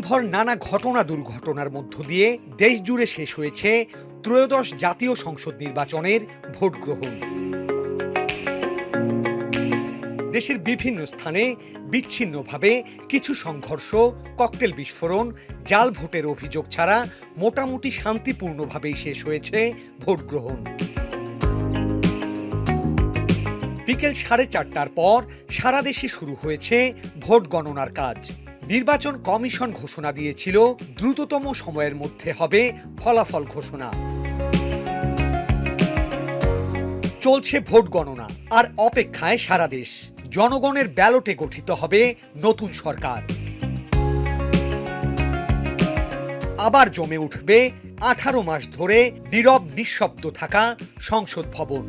দিনভর নানা ঘটনা দুর্ঘটনার মধ্য দিয়ে দেশ জুড়ে শেষ হয়েছে ত্রয়োদশ জাতীয় সংসদ নির্বাচনের ভোট গ্রহণ। দেশের বিভিন্ন স্থানে বিচ্ছিন্নভাবে কিছু সংঘর্ষ, ককটেল বিস্ফোরণ, জাল ভোটের অভিযোগ ছাড়া মোটামুটি শান্তিপূর্ণভাবেই শেষ হয়েছে ভোট গ্রহণ। বিকেল 4:30টার পর সারা দেশে শুরু হয়েছে ভোট গণনার কাজ। নির্বাচন কমিশন ঘোষণা দিয়েছিল দ্রুততম সময়ের মধ্যে হবে ফলাফল ঘোষণা। চলছে ভোট গণনা আর অপেক্ষায় সারা দেশ। জনগণের ব্যালটে গঠিত হবে নতুন সরকার। আবার জমে উঠবে 18 মাস ধরে নীরব নিঃশব্দ থাকা সংসদ ভবন।